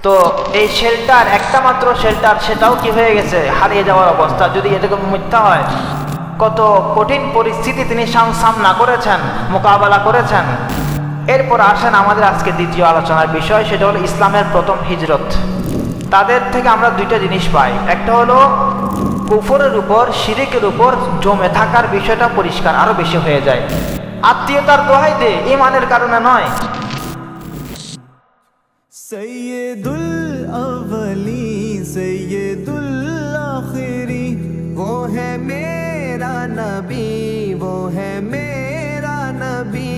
তো এই শেল্টার, একটা মাত্র শেল্টার, সেটাও কি হয়ে গেছে, হারিয়ে যাওয়ার অবস্থা। যদি এটাকে মিথ্যা হয়, কত কঠিন পরিস্থিতি তিনি সামনা করেছেন, মোকাবেলা করেছেন। এরপর আসেন আমাদের আজকে দ্বিতীয় আলোচনার বিষয়, সেটা হলো ইসলামের প্রথম হিজরত। তাদের থেকে আমরা দুইটা জিনিস পাই। একটা হলো কুফরের উপর, শিরিকের উপর জমে থাকার বিষয়টা পরিষ্কার আরো বেশি হয়ে যায়। আত্মীয়তার দোহাই দে, ইমানের কারণে নয়। सैयदुल अवली सैयदुल आखिरी वो है मेरा नबी, वो है मेरा नबी।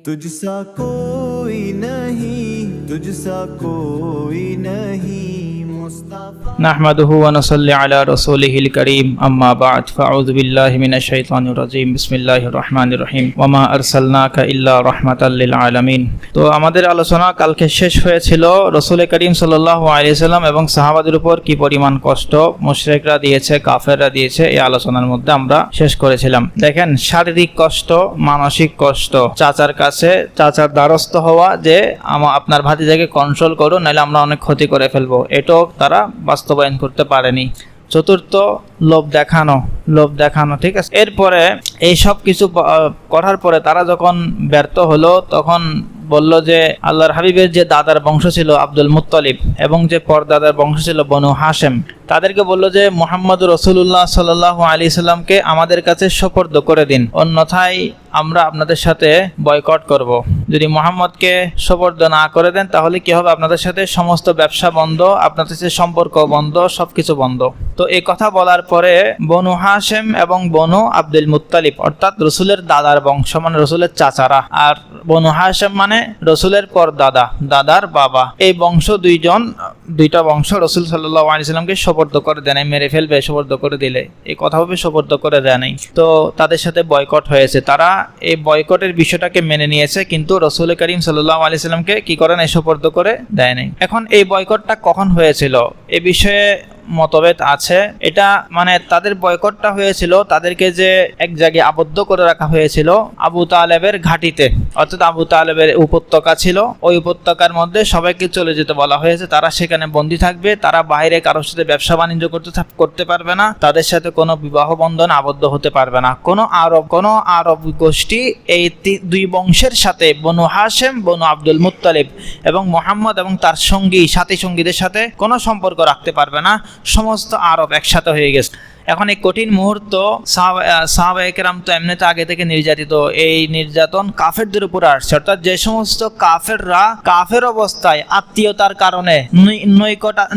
तुझसा कोई नहीं, तुझसा कोई नहीं मुस्तफा। নাহমাদুহু ওয়া নুসাল্লি আলা রাসূলিহিল কারীম, আম্মা বা'দ, ফাআউযু বিল্লাহি মিনাশ শাইতানির রাজীম, বিসমিল্লাহির রহমানির রহিম, ওয়া মা আরসালনাকা ইল্লা রাহমাতাল লিল আলামিন। তো আমাদের আলোচনা কালকে শেষ হয়েছিল রাসূল করিম সাল্লাল্লাহু আলাইহি সাল্লাম এবং সাহাবাদের উপর কি পরিমাণ কষ্ট মুশরিকরা দিয়েছে, কাফেররা দিয়েছে, এই আলোচনার মধ্যে আমরা শেষ করেছিলাম। দেখেন, শারীরিক কষ্ট, মানসিক কষ্ট, চাচার কাছে চাচার দ্বারস্থ হওয়া যে আপনার ভাতিজাকে কন্ট্রোল করো, নাহলে আমরা অনেক ক্ষতি করে ফেলবো, এটাও তারা বাস্তবায়ন করতে পারেনি। চতুর্থ, লোভ দেখানো, ঠিক আছে। এরপরে এই সব কিছু করার পরে তারা যখন ব্যর্থ হলো, তখন বলল যে আল্লাহর হাবিবের যে দাদার বংশ ছিল আব্দুল মুত্তালিব এবং যে পরদাদার বংশ ছিল বনু হাশেম, তাদেরকে বলল যে মুহাম্মদুর রাসূলুল্লাহ সাল্লাল্লাহু আলাইহি সাল্লামকে আমাদের কাছে সুপর্দ করে দিন, অন্যথায় আমরা আপনাদের সাথে বয়কট করব। যদি মুহাম্মদকে সুপর্দ না করে দেন তাহলে কি হবে, আপনাদের সাথে সমস্ত ব্যবসা বন্ধ, আপনাদের সাথে সম্পর্ক বন্ধ, সবকিছু বন্ধ। তো এই কথা বলার পরে বনু হাশেম এবং বনু আব্দুল মুত্তালিব, অর্থাৎ রসুলের দাদার বংশ মানে রসুলের চাচারা, আর বনু হাশেম মানে রসুলের পর দাদার বাবা, এই বংশ দুইটা বংশ রসুল সাল্লাল্লাহু আলাইহি সাল্লামকে সুপর্দ করে দেয় নাই, মেরে ফেলবে সুপর্দ করে দিলে, এই কথা ভাবে সুপর্দ করে দেয় নাই। তো তাদের সাথে বয়কট হয়েছে, তারা এই বয়কটের বিষয়টাকে মেনে নিয়েছে, কিন্তু রসুল করিম সাল্লাল্লাহু আলাইহি সাল্লামকে কি করে নাই, সুপর্দ করে দেয় নাই। এখন এই বয়কটটা কখন হয়েছিল এ বিষয়ে মতভেদ আছে। এটা মানে তাদের বয়কটটা হয়েছিল, তাদেরকে যে এক জায়গায় আবদ্ধ করে রাখা হয়েছিল আবু তালেবের ঘাটিতে, অর্থাৎ আবু তালেবের উপত্যকা ছিল, ওই উপত্যকার মধ্যে সবাইকে চলে যেতে বলা হয়েছে। তারা সেখানে বন্দী থাকবে, তারা বাইরে কারোর সাথে ব্যবসা বাণিজ্য করতে পারবে না, তাদের সাথে কোনো বিবাহ বন্ধন আবদ্ধ হতে পারবে না। কোনো আরব গোষ্ঠী এই দুই বংশের সাথে, বনু হাশেম, বনু আব্দুল মুত্তালিব এবং মুহাম্মদ এবং তার সাথী সঙ্গীদের সাথে কোনো সম্পর্ক রাখতে পারবে না। সমস্ত আরব একসাথে হয়ে গেছে। এখন এই কঠিন মুহূর্ত, সাহাবায়ে কেরাম তো এমনিতে আগে থেকে নির্যাতিত, এই নির্যাতন কাফেরদের উপর আসছে, অর্থাৎ যে সমস্ত কাফেররা কাফের অবস্থায় আত্মীয়তার কারণে,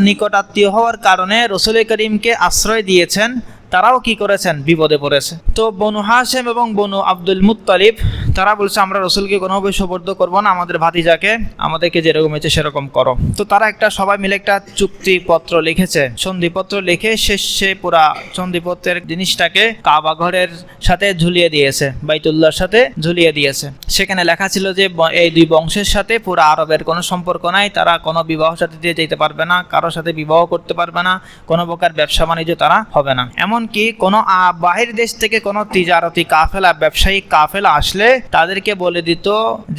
নিকট আত্মীয় হওয়ার কারণে রসুল করিমকে আশ্রয় দিয়েছেন, তারাও কি করেছেন, বিপদে পড়েছে। তো বনু হাশেম এবং বনু আব্দুল মুত্তালিব তারা বলছে আমরা রসুলকে কোনোভাবে সুপর্দ করবো না, আমাদের ভাতিজাকে আমাদেরকে যেরকম হয়েছে সেরকম করো। তো তারা সবাই মিলে একটা চুক্তিপত্র লিখেছে, সন্ধিপত্র লিখে শেষে পুরা সন্ধিপত্রের জিনিসটাকে কাবা ঘরের সাথে ঝুলিয়ে দিয়েছে, বাইতুল্লাহর সাথে ঝুলিয়ে দিয়েছে। সেখানে লেখা ছিল যে এই দুই বংশের সাথে পুরা আরবের কোনো সম্পর্ক নাই, তারা কোনো বিবাহ সাথে দিয়ে যেতে পারবে না, কারোর সাথে বিবাহ করতে পারবে না, কোনো প্রকার ব্যবসা বাণিজ্য তারা হবে না। এমনকি কোনো বাহির দেশ থেকে কোনো তিজারতি কাফেলা, ব্যবসায়িক কাফেলা আসলে তাদেরকে বলে দিত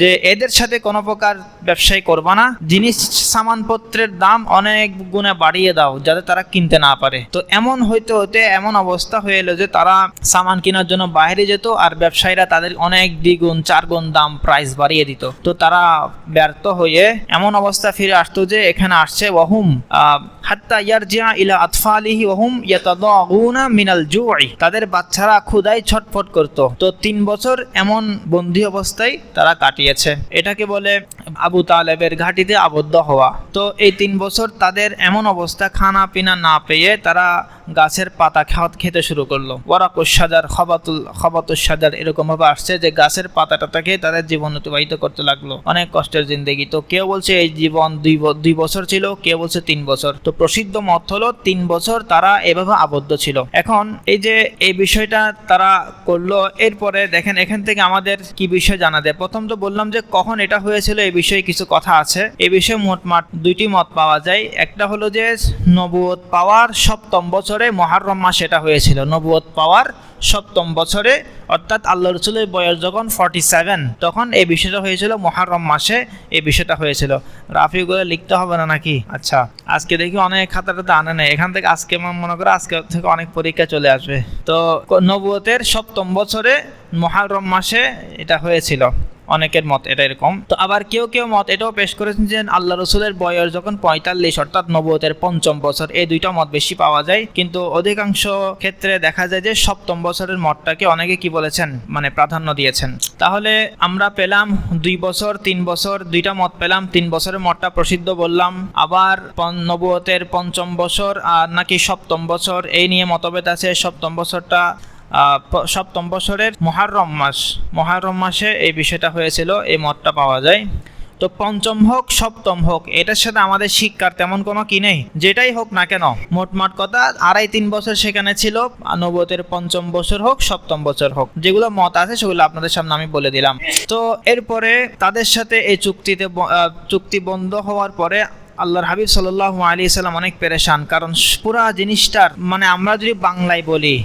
যে এদের সাথে কোনো প্রকার ব্যবসায়ী করবা না, জিনিস সামানপত্রের দাম অনেক গুণে বাড়িয়ে দাও যাতে তারা কিনতে না পারে। তো এমন হইতে এমন অবস্থা হয়ে এলো যে তারা সামান কেনার জন্য বাইরে যেত, আর ব্যবসায়ীরা তাদের অনেক দ্বিগুণ চারগুণ দাম প্রাইস বাড়িয়ে দিত। তো তারা ব্যর্থ হয়ে এমন অবস্থা ফিরে আসতো যে এখানে আসছে ওয়াহুম হাত্তা ইয়ারজিআ ইলা আতফালিহি ওয়াহুম ইয়াতাদাউনা মিনাল জুই, তাদের বাচ্চারা ক্ষুধায় ছটফট করত। তো 3 বছর এমন বন্দী অবস্থায় তারা কাটিয়েছে, এটাকে বলে আবু তালেবের ঘাটিতে আবদ্ধ হওয়া। তো এই 3 বছর তাদের এমন অবস্থা, খানা পিনা না পেয়ে তারা গাছের পাতা খেতে শুরু করলো। ওয়ারাকুশ শাজার, খবাতুশ শাজার, এরকম ভাবে আসছে যে গাছের পাতাটা খেয়ে তাদের জীবন অতিবাহিত করতে লাগলো, অনেক কষ্টের জিন্দেগি। তো কেউ বলছে এই জীবন 2 বছর ছিল, কেউ বলছে 3 বছর। তো প্রসিদ্ধ মত হলো 3 বছর তারা এভাবে আবদ্ধ ছিল। এখন এই যে এই বিষয়টা তারা করলো, এরপরে দেখেন এখান থেকে আমাদের কি বিষয় জানা যায়। প্রথম তো বললাম যে কখন এটা হয়েছিল, এই বিষয়ে কিছু কথা আছে। এই বিষয়ে মোটমাট 2টি মত পাওয়া যায়। একটা হলো যে নবুয়ত পাওয়ার 7ম বছর বছরে মুহররম মাসে এটা হয়েছিল, নবুয়ত পাওয়ার 7ম বছরে, অর্থাৎ আল্লাহ রসুলের বয়স যখন 47 তখন এই বিষয়টা হয়েছিল, মুহররম মাসে এই বিষয়টা হয়েছিল। রাফিগুলো লিখতে হবে না নাকি? আচ্ছা, আজকে দেখি অনেক খাতাটাতে আনে নেই, এখান থেকে আজকে মনে করো আজকে থেকে অনেক পরীক্ষা চলে আসবে। তো নবুয়তের 7ম বছরে মুহররম মাসে এটা হয়েছিল, অনেকের মত এটা এরকম। তো আবার কেউ কেউ মত এটাও পেশ করেছেন যে আল্লাহ রসুলের বয়স যখন 45 অর্থাৎ নবুয়তের 5ম বছর, এই দুইটা মত বেশি পাওয়া যায়। কিন্তু অধিকাংশ ক্ষেত্রে দেখা যায় যে 7ম বছরের মতটাকে অনেকে কি বলেছেন, মানে প্রাধান্য দিয়েছেন। তাহলে আমরা পেলাম 2 বছর 3 বছর, দুইটা মত পেলাম। 3 বছরের মতটা প্রসিদ্ধ বললাম। আবার নবুয়তের 5ম বছর আর নাকি 7ম বছর, এই নিয়ে মতভেদ আছে। 7ম বছরটা 7ম বছরের মুহররম মাসে এই বিষয়টা হয়েছিল, এই মতটা পাওয়া যায়। তো 5ম হোক 7ম হোক, এটার সাথে আমাদের শিক্ষার তেমন কোনো কি নেই, যেটাই হোক না কেন মোটমাট কথা 2.5-3 বছর সেখানে ছিল, নবুয়তের 5ম বছর হোক 7ম বছর হোক, যেগুলো মত আছে সেগুলো আপনাদের সামনে আমি বলে দিলাম। তো এরপরে তাদের সাথে এই চুক্তি বন্ধ হওয়ার পরে আল্লাহর হাবিব সাল্লাল্লাহু আলাইহি সাল্লাম অনেক পেরেশান, কারণ পুরা জিনিসটার মানে আমরা যদি বাংলায় বলি,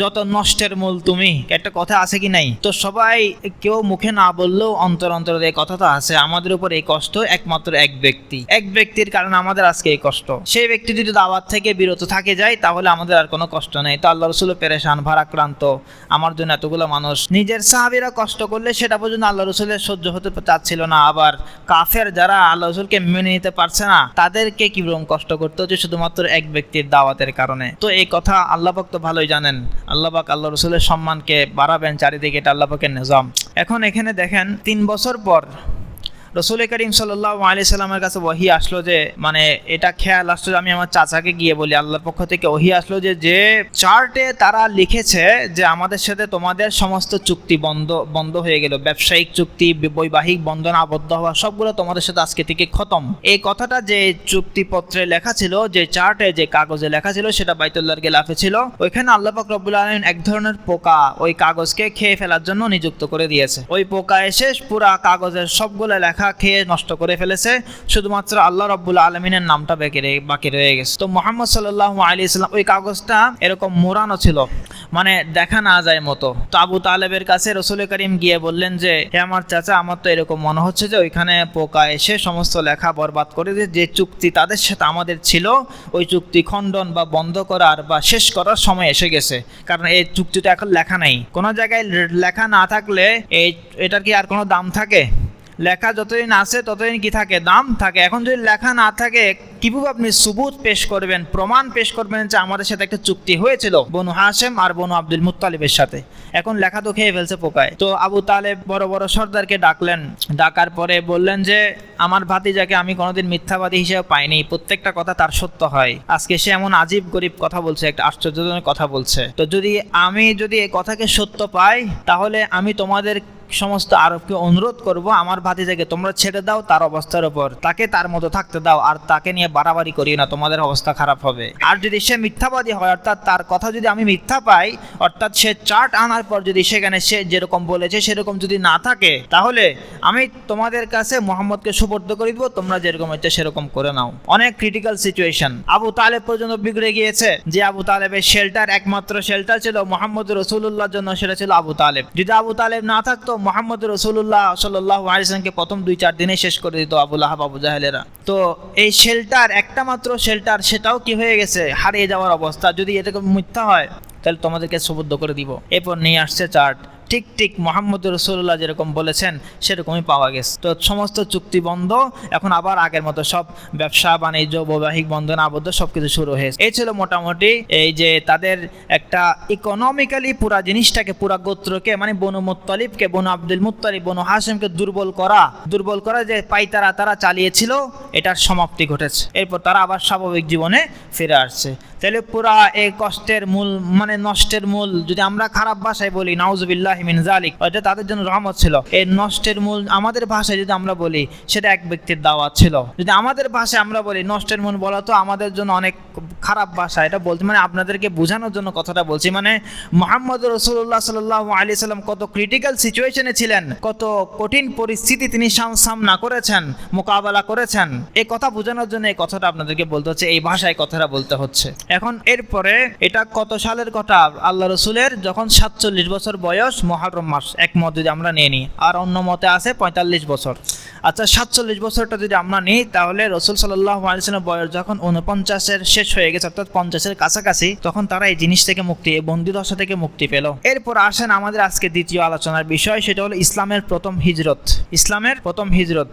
যত নষ্টের মূল তুমি, একটা কথা আছে কি নাই? তো সবাই কেউ মুখে না বললেও অন্তর এই কথা তো আছে। আমাদের উপর এই কষ্ট একমাত্র এক ব্যক্তির কারণে আমাদের আজকে এই কষ্ট। সেই ব্যক্তি যদি দাওয়াত থেকে বিরত থাকে যায় তাহলে আমাদের আর কোনো কষ্ট নেই। তো আল্লাহ রসুল পেরেশান, ভারাক্রান্ত, আমার জন্য এতগুলো মানুষ। নিজের সাহাবীরা কষ্ট করলে সেটা পর্যন্ত আল্লাহ রসুলের সহ্য হতে চাচ্ছিল না, আবার কাফের যারা আল্লাহ রসুলকে মেনে নিতে পারছে না তাদেরকে কিরকম কষ্ট করতে হচ্ছে শুধুমাত্র এক ব্যক্তির দাওয়াতের কারণে। তো এই কথা আল্লাহ পাক তো ভালোই জানেন। আল্লাহ পাক আল্লাহ রসুলের সম্মানকে বাড়াবেন চারিদিকে, এটা আল্লাহ পাকের নিজাম। এখন এখানে দেখেন 3 বছর পর রসুল করিম সাল্লাল্লাহু আলাইহি সাল্লামের কাছে ওহী আসলো, যে মানে এটা খেয়াল আসলো, আমি আমার চাচাকে গিয়ে বলি, আল্লাহর পক্ষ থেকে ওহী আসলো যে চার্টে তারা লিখেছে যে আমাদের সাথে তোমাদের সমস্ত চুক্তি বন্ধ হয়ে গেল, ব্যবসায়িক চুক্তি, বৈবাহিক বন্ধন আবদ্ধ হওয়া সবগুলো তোমাদের সাথে আজকে থেকে খতম। এই কথাটা যে চুক্তিপত্রে লেখা ছিল, যে চার্টে যে কাগজে লেখা ছিল, সেটা বাইতুল্লাহর গিলাফে ছিল। ওইখানে আল্লাহ পাক রব্বুল আলামিন এক ধরনের পোকা ওই কাগজকে খেয়ে ফেলার জন্য নিযুক্ত করে দিয়েছে। ওই পোকা এসে পুরা কাগজের সবগুলো লেখা খেয়ে নষ্ট করে ফেলেছে, শুধুমাত্র আল্লাহ রাব্বুল আলামিনের নামটা বাকি রয়ে গেছে। তো মুহাম্মদ সাল্লাল্লাহু আলাইহি সাল্লাম ওই কাগজটা এরকম মোড়ানো ছিল, মানে দেখা না যায় মতো। তো আবু তালেবের কাছে রসুল করিম গিয়ে বললেন যে হে আমার চাচা, আমার তো এরকম মনে হচ্ছে যে ওইখানে পোকা এসে সমস্ত লেখা বরবাদ করে দিয়ে যে চুক্তি তাদের সাথে আমাদের ছিল, ওই চুক্তি খণ্ডন বা বন্ধ করার বা শেষ করার সময় এসে গেছে। কারণ এই চুক্তিটা এখন লেখা নাই, কোনো জায়গায় লেখা না থাকলে এটার কি আর কোনো দাম থাকে? লেখা যতদিন আছে ততদিন কি থাকে? দাম থাকে। এখন যদি লেখা না থাকে, কিভাবে আপনি সুবুত পেশ করবেন, প্রমাণ পেশ করবেন যে আমাদের সাথে একটা চুক্তি হয়েছিল বনু হাশেম আর বনু আব্দুল মুত্তালিবের সাথে? এখন লেখা তো খেয়ে ফেলছে পোকায়। তো আবু তালেব বড় বড় সর্দারকে ডাকলেন, ডাকার পরে বললেন যে আমার ভাতিজাকে আমি কোনোদিন মিথ্যাবাদী হিসেবে পাইনি, প্রত্যেকটা কথা তার সত্য হয়। আজকে সে এমন আজীব গরিব কথা বলছে, একটা আশ্চর্যজনক কথা বলছে। তো আমি যদি এই কথাকে সত্য পাই, তাহলে আমি তোমাদের সমস্ত আরবকে অনুরোধ করব আমার ভাতিজাকে তোমরা ছেড়ে দাও তার অবস্থার উপর, তাকে তার মতো থাকতে দাও, আর তাকে নিয়ে বাড়াবাড়ি করিও না, তোমাদের অবস্থা খারাপ হবে। আর যদি সে মিথ্যাবাদী হয়, অর্থাৎ তার কথা যদি আমি মিথ্যা পাই, অর্থাৎ সে চার্ট আনার পর যদি সেখানে সে যেরকম বলেছে সেরকম যদি না থাকে, তাহলে আমি তোমাদের কাছে মুহাম্মদকে সুপর্দ করে দিব, তোমরা যেরকম হচ্ছে সেরকম করে নাও। অনেক ক্রিটিক্যাল সিচুয়েশন। আবু তালেব পর্যন্ত বিগড়ে গিয়েছে, যে আবু তালেবের একমাত্র শেল্টার ছিল মুহাম্মদ রাসূলুল্লাহর জন্য, সেটা ছিল আবু তালেব। যদি আবু তালেব না থাকতো, মুহাম্মদ রাসূলুল্লাহ সাল্লাল্লাহু আলাইহি ওয়াসাল্লামকে প্রথম 2-4 দিনে শেষ করে দিত আবু লাহাব, আবু জাহেলেরা। তো এই শেল্টার, একটা মাত্র শেল্টার, সেটাও কি হয়ে গেছে? হারিয়ে যাওয়ার অবস্থা। যদি এটাকে মিথ্যা হয় তাহলে তোমাদেরকে সুবদ্ধ করে দিব। এরপর নিয়ে আসছে চার্ট, ঠিক মুহাম্মদ রাসূলুল্লাহ যেরকম বলেছেন সেরকমই পাওয়া গেছে। তো সমস্ত চুক্তি বন্ধ, এখন আবার আগের মতো সব ব্যবসা বাণিজ্য, বৈবাহিক বন্ধন আবদ্ধ সবকিছু শুরু হয়েছে। এই ছিল মোটামুটি এই যে তাদের একটা ইকোনমিক্যালি পুরা জিনিসটাকে, পুরা গোত্রকে, মানে বনু মুত্তালিবকে, বনু আব্দুল মুত্তালিব, বনু হাশিমকে দুর্বল করা যে পাইতারা তারা চালিয়েছিল, এটার সমাপ্তি ঘটেছে। এরপর তারা আবার স্বাভাবিক জীবনে ফিরে আসছে। তাহলে পুরা এই কষ্টের মূল, মানে নষ্টের মূল, যদি আমরা খারাপ ভাষায় বলি, নাউজুবিল্লাহি লিল্লাহি মিন যালিক, এটা তাদের জন্য রহমত ছিল। এই নষ্টের মূল আমাদের ভাষায় যদি আমরা বলি সেটা এক ব্যক্তির দাওয়াত ছিল। যদি আমাদের ভাষায় আমরা বলি নষ্টের মূল বলা তো আমাদের জন্য অনেক খারাপ ভাষা, এটা বলতে মানে আপনাদেরকে বোঝানোর জন্য কথাটা বলছি। মানে মুহাম্মদ রাসূলুল্লাহ সাল্লাল্লাহু আলাইহি সাল্লাম কত ক্রিটিক্যাল সিচুয়েশনে ছিলেন, কত কঠিন পরিস্থিতি তিনি সামনা করেছেন, মোকাবেলা করেছেন, এই কথা বোঝানোর জন্য এই কথাটা আপনাদেরকে বলতে হচ্ছে, এই ভাষায় কথাটা বলতে হচ্ছে। এখন এরপরে এটা কত সালের কথা? আল্লাহ রসুলের যখন 47 বছর বয়স, মুহররম মাস, এক মত যদি আমরা নিয়ে নিই, আর অন্য মতে আছে 45 বছর। আচ্ছা, 47 বছরটা যদি আমরা নিই তাহলে রসুল সাল্লাল্লাহু আলাইহি সাল্লামের বয়স যখন 49-এর শেষ হয়ে গেছে, অর্থাৎ 50-এর কাছাকাছি, তখন তারা এই জিনিস থেকে মুক্তি, এই বন্দিদশা থেকে মুক্তি পেল। এরপর আসেন আমাদের আজকে দ্বিতীয় আলোচনার বিষয়, সেটা হলো ইসলামের প্রথম হিজরত। ইসলামের প্রথম হিজরত।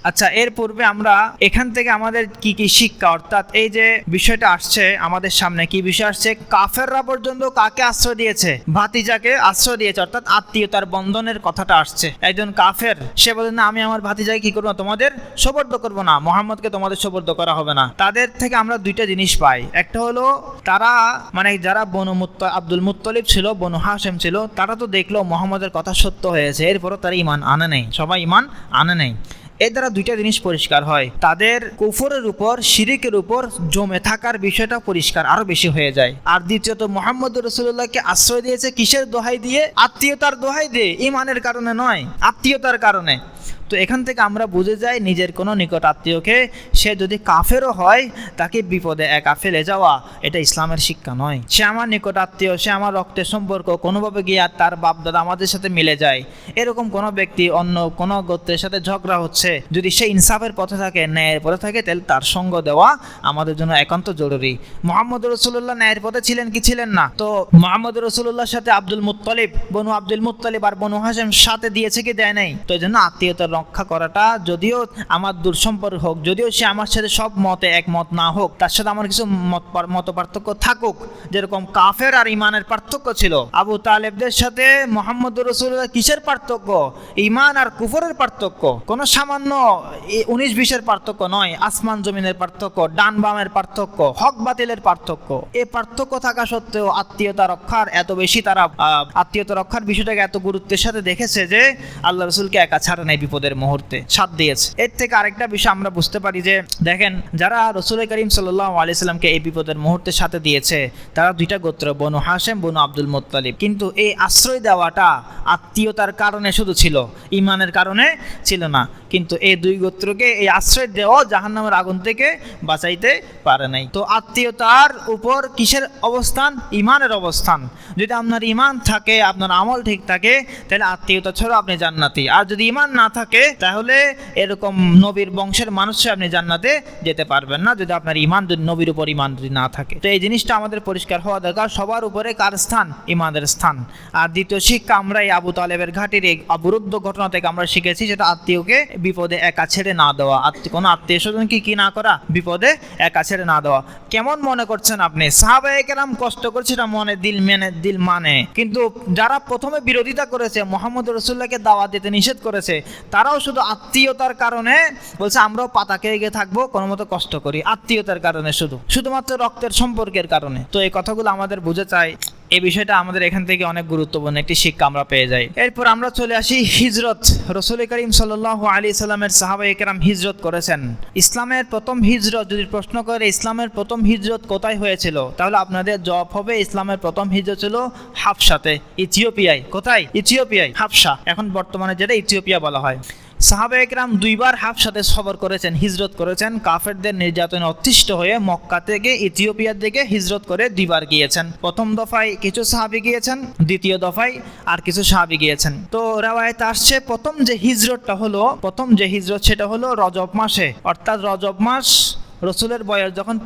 আচ্ছা, এর পূর্বে আমরা এখান থেকে আমাদের কি কি শিক্ষা, অর্থাৎ এই যে বিষয়টা আসছে আমাদের সামনে, কি বিষয় আসছে? কাফেররা পর্যন্ত কাকে আশ্রয় দিয়েছে? ভাতিজাকে আশ্রয় দিয়েছে, অর্থাৎ আত্মীয়তার বন্ধনের কথাটা আসছে। একজন কাফের সে বলে না, আমি আমার ভাতিজাকে কি করবো, তোমাদের সোপর্দ করবো না, মুহাম্মদকে তোমাদের সোপর্দ করা হবে না। তাদের থেকে আমরা দুইটা জিনিস পাই। একটা হলো তারা মানে যারা আব্দুল মুত্তলিব ছিল, বনু হাশেম ছিল, তারা তো দেখলো মুহাম্মদের কথা সত্য হয়েছে, এরপরও তারা ঈমান আনে নেই, সবাই ঈমান আনে নেই। এর দ্বারা দুইটা জিনিস পরিষ্কার হয়, তাদের কুফরের উপর, শিরিকের উপর জমে থাকার বিষয়টা পরিষ্কার আরো বেশি হয়ে যায়। আর দ্বিতীয়ত মুহাম্মদ রাসূলুল্লাহকে আশ্রয় দিয়েছে কিসের দোহাই দিয়ে? আত্মীয়তার দোহাই দিয়ে, ঈমানের কারণে নয়, আত্মীয়তার কারণে। তো এখান থেকে আমরা বুঝে যাই নিজের কোনো নিকট আত্মীয়কে সে যদি কাফেরও হয় তাকে বিপদে একা ফেলে যাওয়া এটা ইসলামের শিক্ষা নয়। সে আমার নিকট আত্মীয়, সে আমার রক্তের সম্পর্ক, কোনোভাবে গিয়ে আর তার বাপদাদা আমাদের সাথে মিলে যায়, এরকম কোনো ব্যক্তি অন্য কোনো গোত্রের সাথে ঝগড়া হচ্ছে, যদি সে ইনসাফের পথে থাকে, ন্যায়ের পথে থাকে, তাহলে তার সঙ্গ দেওয়া আমাদের জন্য একান্ত জরুরি। মুহাম্মদ রাসূলুল্লাহ ন্যায়ের পথে ছিলেন কি ছিলেন না? তো মুহাম্মদ রাসূলুল্লাহর সাথে আব্দুল মুত্তালিব, বনু আব্দুল মুত্তালিব আর বনু হাশেম সাথে দিয়েছে কি দেয় নাই? তো এই জন্য আত্মীয়তার রক্ষা করাটা, যদিও আমার দূরসম্পর্ক হোক, যদিও সে আমার সাথে সব মতে একমত না হোক, তার সাথে আমার কিছু মত পার্থক্য থাকুক, যেরকম কাফের আর ইমানের পার্থক্য ছিল। আবু তালেবদের সাথে মুহাম্মদ রাসূলুল্লাহ কিসের পার্থক্য? ইমান আর কুফরের পার্থক্য, কোনো সামান্য 19-20-এর পার্থক্য নয়, আসমান জমিনের পার্থক্য, ডান বামের পার্থক্য, হক বাতিলের পার্থক্য। এই পার্থক্য থাকা সত্ত্বেও আত্মীয়তা রক্ষার এত বেশি, তারা আত্মীয়তা রক্ষার বিষয়টাকে এত গুরুত্বের সাথে দেখেছে যে আল্লাহ রসুলকে একা ছাড়ে নাই, বিপদের মুহূর্তে সাথ দিয়েছে। এর থেকে আরেকটা বিষয় আমরা বুঝতে পারি যে দেখেন, যারা রাসূল করিম সাল্লাল্লাহু আলাইহি সাল্লামকে এই বিপদের মুহূর্তে সাথে দিয়েছে তারা দুইটা গোত্র, বনু হাশেম, বনু আব্দুল মুত্তালিব। কিন্তু এই আশ্রয় দেওয়াটা আত্মীয়তার কারণে শুধু ছিল, ঈমানের কারণে ছিল না। কিন্তু এই দুই গোত্রকে এই আশ্রয় দেওয়া জাহান্নামের আগুন থেকে বাঁচাইতে পারে নাই। তো আত্মীয়তার উপর কিসের অবস্থান? ঈমানের অবস্থান। যদি আপনার ঈমান থাকে, আপনার আমল ঠিক থাকে, তাহলে আত্মীয়তা ছাড়া আপনি জান্নাতি। আর যদি ঈমান না থাকে তাহলে এরকম নবীর বংশের মানুষে আপনি জান্নাতে যেতে পারবেন না, যদি আপনার ঈমান, যদি নবীর উপর ঈমান যদি না থাকে। তো এই জিনিসটা আমাদের পরিষ্কার হওয়া দরকার, সবার উপরে কার স্থান? ঈমানের স্থান। আর দ্বিতীয় শিক্ষা আমরা এই আবু তালেবের ঘাটির এই অবরুদ্ধ ঘটনা থেকে আমরা শিখেছি, সেটা আত্মীয়কে বিপদে একা ছেড়ে না দেওয়া, কোনো আত্মীয় স্বজনকে কি না করা? বিপদে একা ছেড়ে না দেওয়া। কেমন মনে করছেন আপনি? সাহাবায়ে কেরাম কষ্ট করছে না মনে, দিল মানে, কিন্তু যারা প্রথমে বিরোধিতা করেছে, মুহাম্মদ রাসূলুল্লাহকে দাওয়াত দিতে নিষেধ করেছে, তারাও শুধু আত্মীয়তার কারণে বলছে আমরাও পাতাকে এগিয়ে থাকবো, কোনো মতো কষ্ট করি, আত্মীয়তার কারণে, শুধুমাত্র রক্তের সম্পর্কের কারণে। তো এই কথাগুলো আমাদের বুঝে চাই, এই বিষয়টা আমাদের এখান থেকে অনেক গুরুত্বপূর্ণ একটি শিক্ষা আমরা পেয়ে যাই। এরপর আমরা চলে আসি হিজরত। রাসূল করিম সাল্লাল্লাহু আলাইহি সাল্লামের সাহাবায়ে কেরাম হিজরত করেছেন। ইসলামের প্রথম হিজরত যদি প্রশ্ন করে ইসলামের প্রথম হিজরত কোথায় হয়েছিল, তাহলে আপনাদের জবাব হবে ইসলামের প্রথম হিজরত ছিল হাবশাতে, ইথিওপিয়ায়। কোথায়? ইথিওপিয়ায়, হাবশা, এখন বর্তমানে যেটা ইথিওপিয়া বলা হয়। সাহাবায়ে কেরাম দুইবার হাবশাতে সফর করেছেন, হিজরত করেছেন। কাফেরদের নির্যাতনে অতিষ্ঠ হয়ে মক্কা থেকে ইথিওপিয়ার দিকে হিজরত করে দুইবার গিয়েছেন। প্রথম দফায় কিছু সাহাবী গিয়েছেন, দ্বিতীয় দফায় আর কিছু সাহাবী গিয়েছেন। তো রিওয়ায়াতে আসছে প্রথম যে হিজরত সেটা হলো রজব মাসে, অর্থাৎ রজব মাস। রসুলের বয়স যখন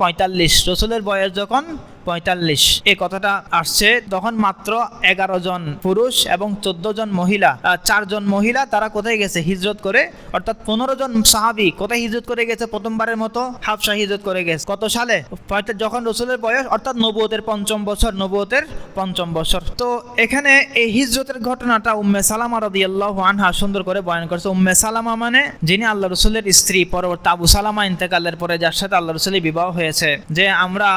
45, এই কথাটা আসছে, তখন মাত্র 11 জন পুরুষ এবং 14 জন মহিলা, 4 জন মহিলা, তারা কোথায় গেছে? হিজরত করে। অর্থাৎ 15 জন সাহাবী কোথায় হিজরত করে গেছে? প্রথমবারের মতো হাবশা হিজরত করে গেছে। কত সালে? যখন রসুলের বয়স, অর্থাৎ নবুয়তের পঞ্চম বছর। তো এখানে এই হিজরতের ঘটনাটা উম্মে সালামা রাদিয়াল্লাহু আনহা সুন্দর করে বয়ান করেছে। উম্মে সালামা মানে যিনি আল্লাহ রসুলের স্ত্রী, পরবর্তী আবু সালামা ইন্তেকালের পরে যার সাথে আল্লাহ রসুলের বিবাহ হয়েছে, যে আমরা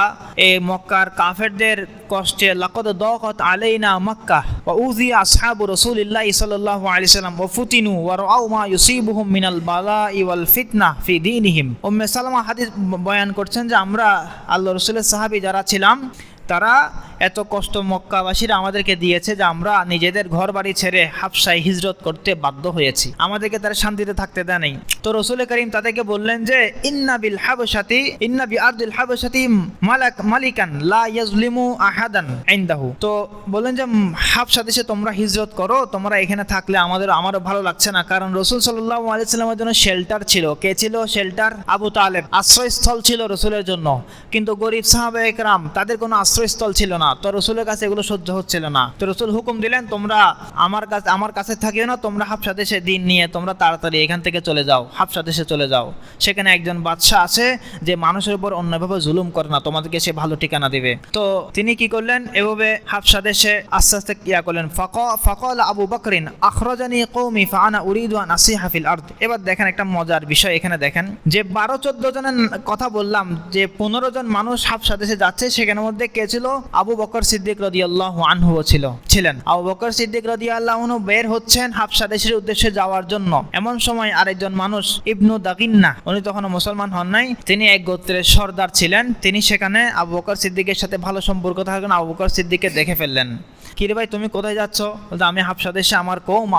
এই মক্কা মক্কার কাফেরদের কষ্টে লাকাদ দাকাত আলাইনা মক্কাহ ওয়া উযিয়া আসহাবু রাসূলিল্লাহি সাল্লাল্লাহু আলাইহি সাল্লাম ওয়া ফুতিনু ওয়া রাআউ মা ইউসিবুহুম মিনাল বালা'i ওয়াল ফিতনাহ ফি দীনিহিম। উম্মে সালামা হাদিস বয়ান করছেন যে আমরা আল্লাহর রাসূলের সাহাবী যারা ছিলাম তারা এত কষ্ট মক্কাবাসীরা আমাদেরকে দিয়েছে যে আমরা নিজেদের ঘর বাড়ি ছেড়ে হাবশায় হিজরত করতে বাধ্য হয়েছি, আমাদেরকে তারা শান্তিতে থাকতে দেয় নাই। তো রাসূল করিম তাদেরকে বললেন যে ইন্না বি আরদিল হাবশাতি মালিকান লা ইয়াজলিমু আহাদান ইনদাহু। তো বললেন যে হাবশা দেশে তোমরা হিজরত করো, তোমরা এখানে থাকলে আমারও ভালো লাগছে না। কারণ রাসূল সাল্লাল্লাহু আলাইহি সাল্লামের জন্য শেল্টার ছিল। কে ছিল শেল্টার? আবু তালেব। আশ্রয়স্থল ছিল রাসূলের জন্য, কিন্তু গরিব সাহাবায়ে কেরাম তাদের কোনো আশ্রয়স্থল ছিল না। তো রাসূলের কাছে এগুলো সহ্য হচ্ছিল না। তো রাসূল হুকুম দিলেন তোমরা আমার কাছে থাকিও না, তোমরা হাবশা দেশে দিন নিয়ে তোমরা তাড়াতাড়ি এখান থেকে চলে যাও, হাবশা দেশে চলে যাও। সেখানে একজন বাদশা আছে যে মানুষের উপর অন্যভাবে জুলুম করে না, তোমাদেরকে সে ভালো ঠিকানা দিবে। তো তিনি কি করলেন, এভাবে হাবশা দেশে আস্তে আস্তে করলেন। ফাকাল আবু বকরিন আখরাজানি কওমি ফাআনা উরিদু আন আসিহা ফিল আরদ। এবার দেখেন একটা মজার বিষয়, এখানে দেখেন যে 12-14 জনের কথা বললাম, যে 15 জন মানুষ হাবশা দেশে যাচ্ছে, সেখানের মধ্যে কে ছিল? আবু বকর সিদ্দিক রাদিয়াল্লাহু আনহু ছিলেন। আবু বকর সিদ্দিক রাদিয়াল্লাহু আনহু বের হচ্ছেন হাবশা দেশের উদ্দেশ্যে যাওয়ার জন্য। এমন সময় আরেকজন মানুষ ইবনু দাগিন্না, উনি তখনও মুসলমান হন নাই, তিনি এক গোত্রের সর্দার ছিলেন। তিনি সেখানে আবু বকর সিদ্দিকের সাথে ভালো সম্পর্ক থাকার কারণে আবু বকর সিদ্দিককে দেখে ফেললেন। কিরে ভাই তুমি কোথায় যাচ্ছ? বলতে আমি হাবশা দেশে, আমার কওম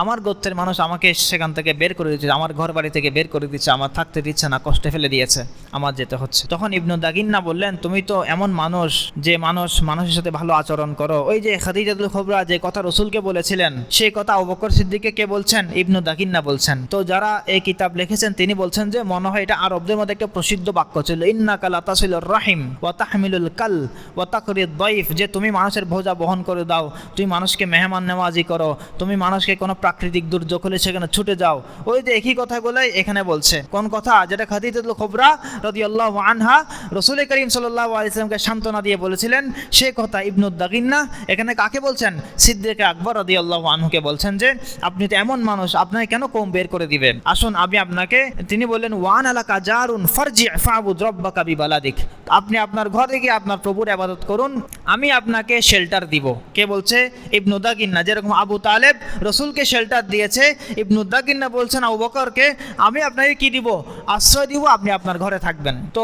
আমার গোত্রের মানুষ আমাকে সেখান থেকে বের করে দিচ্ছে, আমার ঘর বাড়ি থেকে বের করে দিচ্ছে, আমার থাকতে দিচ্ছে না, কষ্টে ফেলে দিয়েছে, আমার যেতে হচ্ছে। তখন ইবনু দাগিন্না বললেন তুমি তো এমন মানুষ যে মানুষের সাথে ভালো আচরণ করো। ওই যে খাদিজাতুল কুবরা যে কথা রাসূলকে বলেছিলেন, সেই কথা আবু বকর সিদ্দিককে কে বলছেন? ইবনু দাগিন্না বলছেন। তো যারা এই কিতাব লিখেছেন তিনি বলছেন যে মনে হয় এটা আরবদের মধ্যে একটা প্রসিদ্ধ বাক্য ছিল, ইন্নাকা লা তাসিলুর রাহিম ওয়া তাহমিলুল কাল ওয়া তাকরিদ দাইফ, যে তুমি মানুষের বোঝা বহন করে দাও, তুমি মানুষকে মেহমান নেওয়াজি করো, তুমি মানুষকে কোনো প্রাকৃতিক দুর্যোগ হলে সেখানে ছুটে যাও। ওই যে একই কথাগুলোই এখানে বলছে। কোন কথা? যেটা খাদিজাতুল কুবরা রাদিয়াল্লাহু আনহা রাসূল করিম সাল্লাল্লাহু আলাইহি ওয়াসাল্লামকে সান্ত্বনা দিয়ে বলেছিলেন, সেই কথা ইবনু দাগিন্না এখানে কাকে বলছেন? সিদ্দিক আকবর রাদিয়াল্লাহু আনহুকে বলছেন যে আপনি তো এমন মানুষ, আপনাকে কেন কওম বের করে দিবেন? আসুন আমি আপনাকে, তিনি বললেন ওয়ান আলাকা জারুন ফারজি ফাবুদ রাব্বাকা বিবালাদিক, আপনি আপনার ঘরে গিয়ে আপনার প্রভুর ইবাদত করুন, আমি আপনাকে শেল্টার দিব। কে বলছে? ইবনু দাগিন্না। যেরকম আবু তালেব রাসূলকে শেল্টার দিয়েছে, ইবনু দাগিন্না বলছেন আবু বকরকে আমি আপনাকে কি দিব? আশ্রয় দিব, আপনি আপনার ঘরে থাকবেন। তো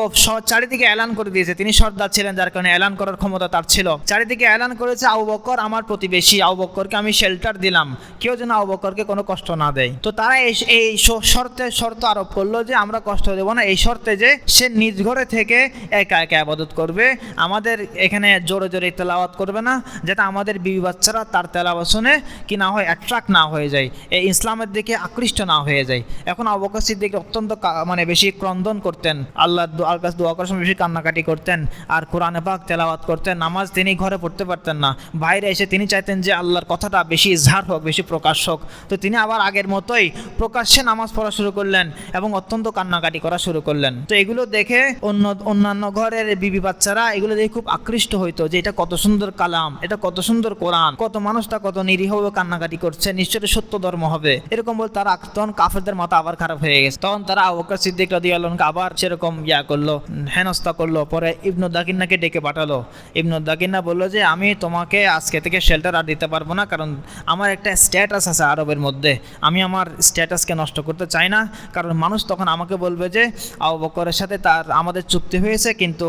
চারিদিকে এলান করে দিয়েছে, তিনি সর্দার ছিলেন যার কারণে এলান করার ক্ষমতা তার ছিল। চারিদিকে এলান করেছে আবু বকর আমার প্রতিবেশী, আবু বকরকে আমি শেল্টার দিলাম, কেউ যেন আবু বকরকে কোনো কষ্ট না দেয়। তো তারা এই শর্ত আরোপ করলো যে আমরা কষ্ট দেব না, এই শর্তে যে সে নিজ ঘরে থেকে একা একা ইবাদত করবে, আমাদের এখানে জোরে জোরে তেলাওয়াত করবে না, যাতে আমাদের বিবি বাচ্চারা তার তেলাওয়াত শুনে কি না হয়, অ্যাট্রাক্ট না হয়ে যায়, এই ইসলামের দিকে আকৃষ্ট না হয়ে যায়। এখন আবু বকর সিদ্দিক অত্যন্ত বেশি ক্রন্দন করতেন, আল্লাহর কাছে দোয়া করার সময় বেশি কান্নাকাটি করতেন, আর কোরআনে পাক তেলাওয়াত করতেন। নামাজ তিনি ঘরে পড়তে পারতেন না, বাইরে এসে তিনি চাইতেন যে আল্লাহর কথাটা বেশি ইজহার হোক, বেশি প্রকাশ হোক। তো তিনি আবার আগের মতোই প্রকাশ্যে নামাজ পড়া শুরু করলেন এবং অত্যন্ত কান্নাকাটি করা শুরু করলেন। তো এগুলো দেখে অন্যান্য ঘরের বিবি বাচ্চারা এগুলো দেখে খুব আকৃষ্ট হইতো যে এটা কত সুন্দর কালাম, এটা কত সুন্দর কোরআন, কত মানুষটা কত নিরীহ কান্নাকাটি করছে, নিশ্চয়ই সত্য ধর্ম হবে, এরকম বলে তারা তখন কাফেরদের মাথা আবার খারাপ হয়ে গেছে। তখন তারা আবু বকর সিদ্দিক রাদিয়াল্লাহু আনহু আবার সেরকম করলো, হেনস্থা করলো। পরে ইবনু দাগিন্নাকে ডেকে পাঠালো। ইবনু দাগিন্না বললো যে আমি তোমাকে আজকে থেকে শেল্টার আর দিতে পারবো না, কারণ আমার একটা স্ট্যাটাস আছে আরবের মধ্যে, আমি আমার স্ট্যাটাসকে নষ্ট করতে চাই না। কারণ মানুষ তখন আমাকে বলবে যে আবু বকরের সাথে আমাদের চুক্তি হয়েছে, কিন্তু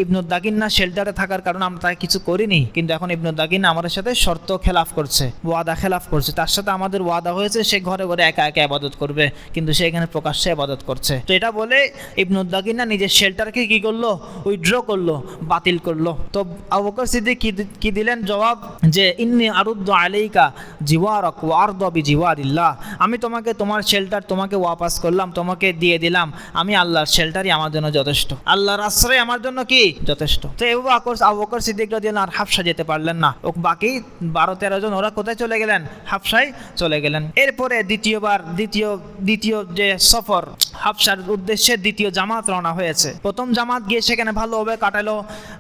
ইবনু দাগিন্না শেল্টারে থাকার কারণে আমরা তাকে কিছু করিনি, কিন্তু এখন ইবনু দাগিন্না আমাদের সাথে শর্ত খেলাফ করছে, ওয়াদা খেলাফ করছে। তার সাথে আমাদের ওয়াদা হয়েছে সে ঘরে ঘরে একা একা ইবাদত করবে, কিন্তু সে এখানে প্রকাশ্যে ইবাদত করছে। তো এটা বলে ইবনু দাগিন্না নিজের শেল্টারকে কি করলো? উইথড্র করলো, বাতিল করলো। তো আবু বকর সিদ্দিক কি দিলেন জবাব? যে ইন্নী আরুদ্দু আলাইকা জিওয়ারাক ওয়া আরদু বিজিওয়ারিল্লাহ, আমি তোমাকে তোমার শেল্টার তোমাকে ওয়াপাস করলাম, তোমাকে দিয়ে দিলাম, আমি আল্লাহর শেল্টারই আমার জন্য যথেষ্ট, আল্লাহর আশ্রয় আমার জন্য কি যথেষ্ট। তো এভাবে আবু বকর সিদ্দিক রাদিয়াল্লাহু আনহু আর হাবশা যেতে পারলেন না। ও বাকি 12-13 জন ওরা কোথায় চলে গেলেন? হাবশায় চলে গেলেন। এরপরে দ্বিতীয় যে সফর হাবশার উদ্দেশ্যে দ্বিতীয় জামাত রওনা হয়েছে। প্রথম জামাত গিয়ে সেখানে ভালোভাবে কাটালো,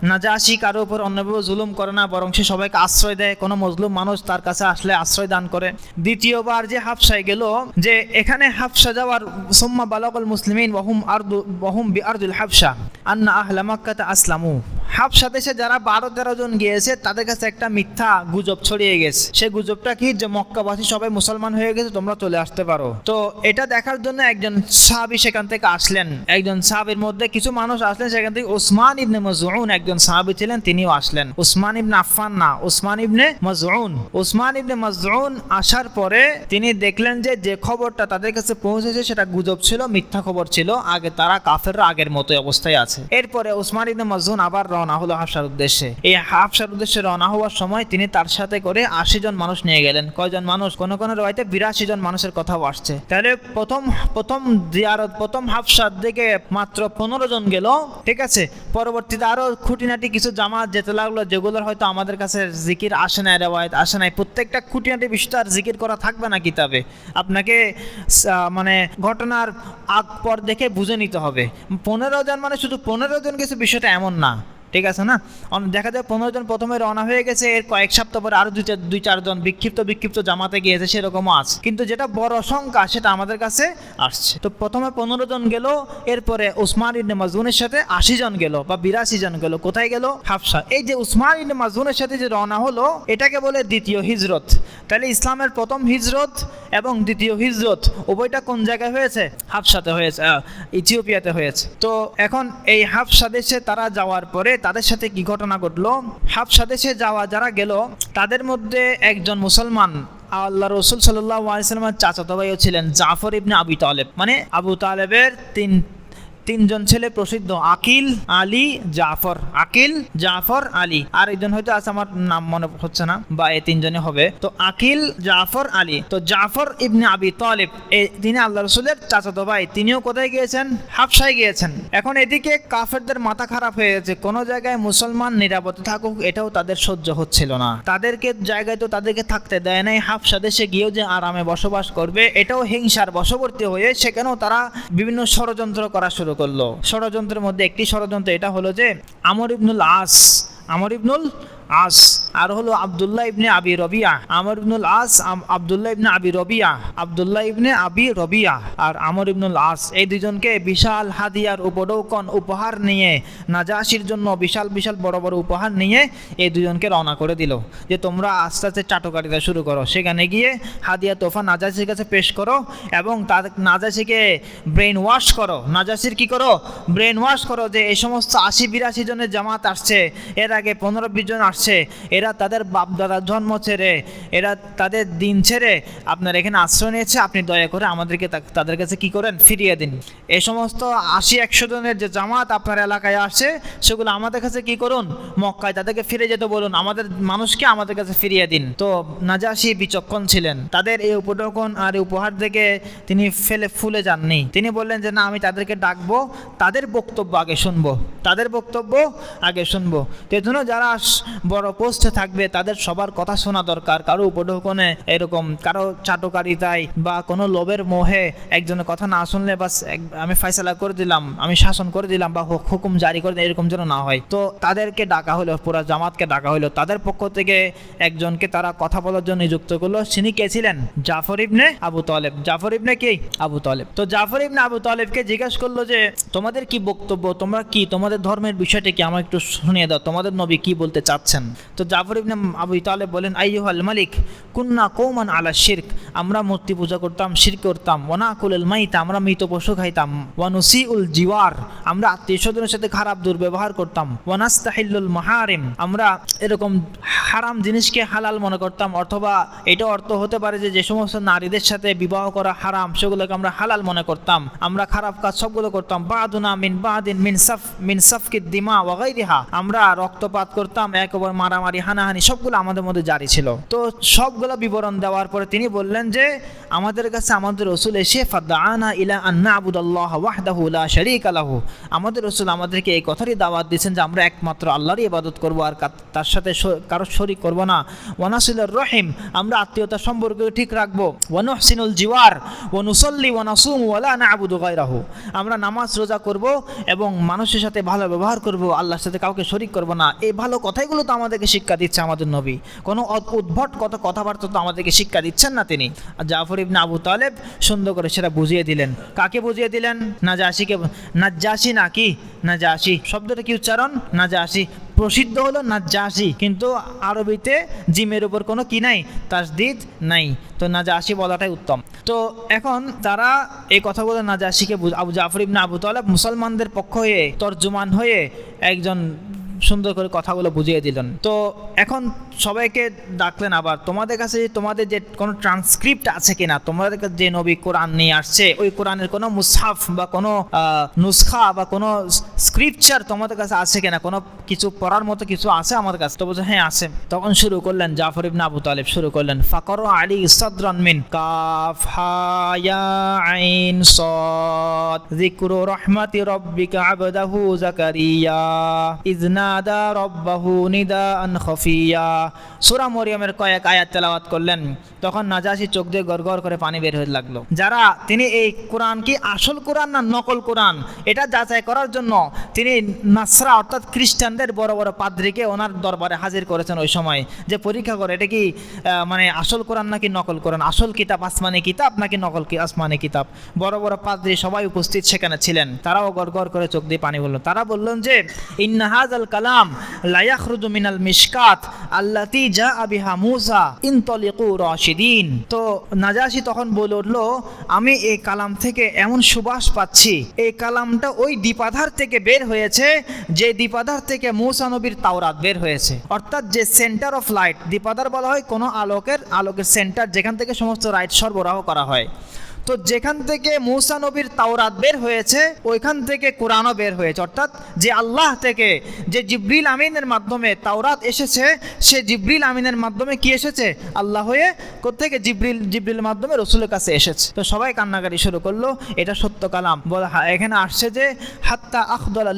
নাজাশি কারো উপর অন্যভাবে জুলুম করে না, বরং সে সবাইকে আশ্রয় দেয়, কোনো মজলুম মানুষ তার কাছে আসলে আশ্রয় দান করে। দ্বিতীয়বার যে হাবশায় গেল, যে এখানে হাবশা যাওয়ার সুম্মা বালাগাল মুসলিমিন ওয়াহুম বিআরদিল হাবশা আন্না আহলা মাক্কাতা আসলামু, হাবশা দেশে যারা 12-13 জন গিয়েছে তাদের কাছে একটা মিথ্যা গুজব ছড়িয়ে গেছে। সেই গুজবটা কি, যে মক্কাবাসী সবাই মুসলমান হয়ে গেছে, তোমরা চলে আসতে পারো। তো এটা দেখার জন্য একজন সাহাবী সেখান থেকে আসলেন। একজন সাহাবীর মধ্যে কিছু মানুষ আসলেন, সেখান থেকে উসমান ইবনে মাজউন একজন সাহাবী ছিলেন, তিনিও আসলেন। উসমান ইবনে আফফান না, উসমান ইবনে মাজউন। উসমান ইবনে মাজউন আসার পরে তিনি দেখলেন যে যে খবরটা তাদের কাছে পৌঁছেছে সেটা গুজব ছিল, মিথ্যা খবর ছিল। আগে তারা কাফেররা আগের মতো অবস্থায় আছে। এরপরে উসমান ইবনে মাজউন আবার রওনা হলো হাবশার উদ্দেশ্যে। এই হাবশার উদ্দেশ্যে রওনা হওয়ার সময় তিনি তার সাথে করে 80 জন মানুষ নিয়ে গেলেন। কয়জন মানুষ? কোন কোন রওয়ায়াতে 82 জন মানুষের কথাও আসছে। তাহলে প্রথম হাবশার দিকে মাত্র 15 জন গেল, ঠিক আছে। পরবর্তীতে আরো খুঁটিনাটি কিছু জামাত যেতে লাগলো, যেগুলোর হয়তো আমাদের কাছে জিকির আসে না, রেওয়ায়াত আসে নাই। প্রত্যেকটা খুঁটিনাটি বিষয় আর জিকির করা থাকবে না কিতাবে, আপনাকে মানে ঘটনার আগ পর দেখে বুঝে নিতে হবে। 15 জন মানে শুধু 15 জন গেছে বিষয়টা এমন না, ঠিক আছে না। দেখা যায় 15 জন প্রথমে রওনা হয়ে গেছে, এর কয়েক সপ্তাহ পরে আরো 2-4 জন বিক্ষিপ্ত জামাতে গিয়েছে, সেরকমও আছে। কিন্তু যেটা বড় সংখ্যা সেটা আমাদের কাছে আসছে। তো প্রথমে 15 জন গেল, এরপরে উসমান ইবনে মাজউনের সাথে 80 জন গেল বা 82 জন গেল। কোথায় গেল? হাবশা। এই যে উসমান ইবনে মাজউনের সাথে যে রওনা হলো, এটাকে বলে দ্বিতীয় হিজরত। তাহলে ইসলামের প্রথম হিজরত এবং দ্বিতীয় হিজরত উভয়টা কোন জায়গায় হয়েছে? হাবশাতে হয়েছে, ইথিওপিয়াতে হয়েছে। তো এখন এই হাবশা দেশে তারা যাওয়ার পরে তাদের সাথে কি ঘটনা ঘটলো? হাবশা দেশে যারা গেল তাদের মধ্যে একজন মুসলমান, আল্লাহ রাসূল সাল্লাল্লাহু আলাইহি ওয়াসাল্লামের চাচাতো ভাইও ছিলেন, জাফর ইবনে আবি তালেব। মানে আবু তালেবের তিনজন ছেলে প্রসিদ্ধ, আকিল, আলী, জাফর। আকিল, জাফর, আলী। আর একজন হয়তো আছে, আমার নাম মনে হচ্ছে না, বা এই তিনজনে হবে। তো আকিল, জাফর, আলী। তো জাফর ইবনে আবি তালেব তিনি আল্লাহ রাসূলের চাচাতো ভাই, তিনিও কোথায় গিয়েছেন? হাবশায় গিয়েছেন। এখন এদিকে কাফেরদের মাথা খারাপ হয়ে গেছে, কোনো জায়গায় মুসলমান নিরাপদে থাকুক এটাও তাদের সহ্য হচ্ছিল না। তাদেরকে জায়গায় তো তাদেরকে থাকতে দেয় নাই, হাবশা দেশে গিয়েও যে আরামে বসবাস করবে এটাও হিংসার বশবর্তী হয়ে সেখানেও তারা বিভিন্ন ষড়যন্ত্র করা শুরু করলো। ষড়যন্ত্রের মধ্যে একটি ষড়যন্ত্র এটা হলো যে আমর ইবনুল আস আর হলো আব্দুল্লাহ ইবনে আবি রবিয়া। আমর ইবনুল আস, আব্দুল্লাহ ইবনে আবি রবিয়া, আব্দুল্লাহ ইবনে আবি রবিয়া আর আমর ইবনুল আস, এই দুজনকে বিশাল হাদিয়ার উপঢৌকন উপহার নিয়ে, নাজাশির জন্য বিশাল বড় বড় উপহার নিয়ে এই দুজনকে রওনা করে দিল যে তোমরা আস্তে আস্তে চাটকারিতা শুরু করো। সেখানে গিয়ে হাদিয়া তোফা নাজাশির কাছে পেশ করো এবং তার নাজাশিকে ব্রেন ওয়াশ করো। নাজাশির কি করো? ব্রেন ওয়াশ করো যে এই সমস্ত 80-82 জনের জামাত আসছে, এর আগে 15-20 জন আসছে, এরা তাদের বাপদাদার জন্ম ছেড়ে, এরা তাদের দিন ছেড়ে আপনার এখানে আশ্রয় নিয়েছে, আপনি দয়া করে আমাদেরকে তাদের কাছে কি করেন? ফিরিয়ে দিন। এই সমস্ত 80-100 জনের যে জামাত আপনার এলাকায় আসছে সেগুলো আমাদের কাছে কি করুন? মক্কায় তাদেরকে ফিরে যেতে বলুন, আমাদের মানুষকে আমাদের কাছে ফিরিয়ে দিন। তো নাজাশী বিচক্ষণ ছিলেন, তাদের এই উপঢৌকন আর এই উপহার থেকে তিনি ফুলে যাননি। তিনি বললেন যে না, আমি তাদেরকে ডাকবো, তাদের বক্তব্য আগে শুনবো, তো এই জন্য যারা বড় পোস্টে থাকবে তাদের সবার কথা শোনা দরকার। কারো উপঢৌকনে এরকম কারো চাটকারিতায় বা কোনো লোভের মোহে একজনের কথা না শুনলে বাস আমি ফয়সালা করে দিলাম, আমি শাসন করে দিলাম বা হুকুম জারি করে দিলাম, এরকম যেন না হয়। তো তাদেরকে ডাকা হলো, পুরো জামাতকে ডাকা হলো। তাদের পক্ষ থেকে একজনকে তারা কথা বলার জন্য নিযুক্ত করলো। তিনি কে ছিলেন? জাফর ইবনে আবু তালেব। জাফর ইবনে কে? আবু তালেব। তো জাফর ইবনে আবু তালেবকে জিজ্ঞেস করলো যে তোমাদের কি বক্তব্য, তোমরা কি, তোমাদের ধর্মের বিষয়টা কি, আমার একটু শুনিয়ে দাও, তোমাদের নবী কি বলতে চাচ্ছেন। তো জাফর ইবনে আবু তালেব বলেন, আইয়ুহাল মালিক কুন্না কওমান আলা শিরক, আমরা মূর্তি পূজা করতাম, শিরক করতাম। ওয়া নাকুলুল মাইতা, আমরা মৃত পশু খাইতাম। ওয়া নুসিউল জিওয়ার, আমরা আত্মীয়স্বজনের সাথে খারাপ দুর্ব্যবহার করতাম। ওয়া নাস্তাহিল্লুল মাহারিম, আমরা এরকম হারাম জিনিসকে হালাল মনে করতাম, অথবা এটা অর্থ হতে পারে যে যে সমস্ত নারীদের সাথে বিবাহ করা হারাম সেগুলোকে আমরা হালাল মনে করতাম। আমরা খারাপ কাজ সবগুলো করতাম। বাদুনা মিন বাদিন মিন সাফকিদ দিমা ওয়া গায়রিহা, আমরা রক্তপাত করতাম, একবার মারামারি হানাহানি সবগুলো আমাদের মধ্যে জারি ছিল। তো সবগুলো বিবরণ দেওয়ার পরে তিনি বললেন যে আমাদের কাছে আমাদের রাসূল এসে ফাদআনা ইলা আন না'বুদাল্লাহ ওয়াহদাহু লা শারীকা লাহু, আমাদের রাসূল আমাদেরকে এই কথারই দাওয়াত দিয়েছেন যে আমরা একমাত্র আল্লাহরই ইবাদত করব আর তার সাথে কারো শরীক করব না। ওয়া নাসিলুর রহিম, আমরা আত্মীয়তা সম্পর্ক ঠিক রাখবো। ওয়া নুহসিনুল জিওয়ার ওয়া নুসাল্লি ওয়া নাসুম ওয়া লা না'বুদু গায়রাহু, আমরা নামাজ রোজা করব এবং মানুষের সাথে ভালো ব্যবহার করব, আল্লাহর সাথে কাউকে শরীক করব না। এই ভালো কথাইগুলো তো আমাদেরকে শিক্ষা দিচ্ছে আমাদের নবী, কোনো উদ্ভট কত কথাবার্তা তো আমাদেরকে শিক্ষা দিচ্ছেন না তিনি। আর জাফর ইবনে আবু তালেব সুন্দর করে সেটা বুঝিয়ে দিলেন। কাকে বুঝিয়ে দিলেন? নাজাশিকে। নাজ্জাশি নাকি নাজাশি শব্দটা কি উচ্চারণ? নাজাশি, প্রসিদ্ধ হলো নাজ্জাশি, কিন্তু আরবিতে জিমের উপর কোনো কি নাই, তাসদিদ নাই, তো নাজাশি বলাটাই উত্তম। তো এখন তারা এই কথাগুলো নাজাশিকে আবু জাফর ইবনে আবু তালেব মুসলমানদের পক্ষ হয়ে তর্জমান হয়ে একজন সুন্দর করে কথাগুলো বুঝিয়ে দিলেন। তো এখন সবাইকে ডাকলেন, আবার তোমাদের কাছে তোমাদের যে কোনো ট্রান্সক্রিপ্ট আছে কিনা, তোমাদের কাছে যে নবী কোরআন নিয়ে আসছে ওই কোরআনের কোনো মুসহাফ বা কোনো নুসখা বা কোনো স্ক্রিপচার তোমাদের কাছে আছে কিনা, কোনো কিছু পড়ার মতো কিছু আছে আমাদের কাছে? তো বলছে হ্যাঁ আছে। তখন শুরু করলেন জাফর ইবনে আবু তালেব, শুরু করলেন ফাকর আলী সাদরান মিন কাফ হা ইয়া আইন সাদ যিকরু রাহমাতি রাব্বিকা আবদাহু জাকারিয়া ইজনা নাদা রব্বাহু নিদাআন খাফিয়া। সূরা মরিয়মের কয়েক আয়াত তেলাওয়াত করলেন। তখন নাজাশি চোখ দিয়ে গড়গড় করে পানি বের হতে লাগলো। যারা তিনি এই কোরআন কি আসল কোরআন না নকল কোরআন এটা যাচাই করার জন্য তিনি নাসরা অর্থাৎ খ্রিস্টানদের বড় বড় পাদ্রীকে ওনার দরবারে হাজির করেছেন ওই সময়, যে পরীক্ষা করে এটা কি মানে আসল কোরআন নাকি নকল কোরআন, আসল কিতাব আসমানি কিতাব নাকি নকল কি আসমানি কিতাব। বড় বড় পাদ্রী সবাই উপস্থিত সেখানে ছিলেন, তারাও গড়গড় করে চোখ দিয়ে পানি বললেন। তারা বললেন যে ইন্না হাযাল কালাম লা ইয়াখরুজু মিনাল মিশকাত আল্লাতী জাআ বিহা মূসা ইনতালিকু রাশিদিন। তো নাজাশি তখন বলে উঠলো, আমি এই কালাম থেকে এমন সুবাস পাচ্ছি, এই কালামটা ওই দ্বীপাধার থেকে বের হয়েছে যে দ্বীপাধার থেকে মূসা নবীর তাওরাত বের হয়েছে। অর্থাৎ যে সেন্টার অফ লাইট, দ্বীপাধার বলা হয় কোনো আলোকের সেন্টার যেখান থেকে সমস্ত লাইট সরবরাহ করা হয়। তো যেখান থেকে মূসা নবীর তাওরাত বের হয়েছে ওইখান থেকে কোরআনও বের হয়েছে। অর্থাৎ যে আল্লাহ থেকে যে জিবরিল আমিনের মাধ্যমে তাওরাত এসেছে, সে জিবরিল আমিনের মাধ্যমে কি এসেছে? আল্লাহ হয়ে কোত্থেকে? জিবরিল মাধ্যমে রসুলের কাছে এসেছে। তো সবাই কান্নাকাটি শুরু করলো, এটা সত্য কালাম। এখানে আসছে যে হাত্তা আখদলা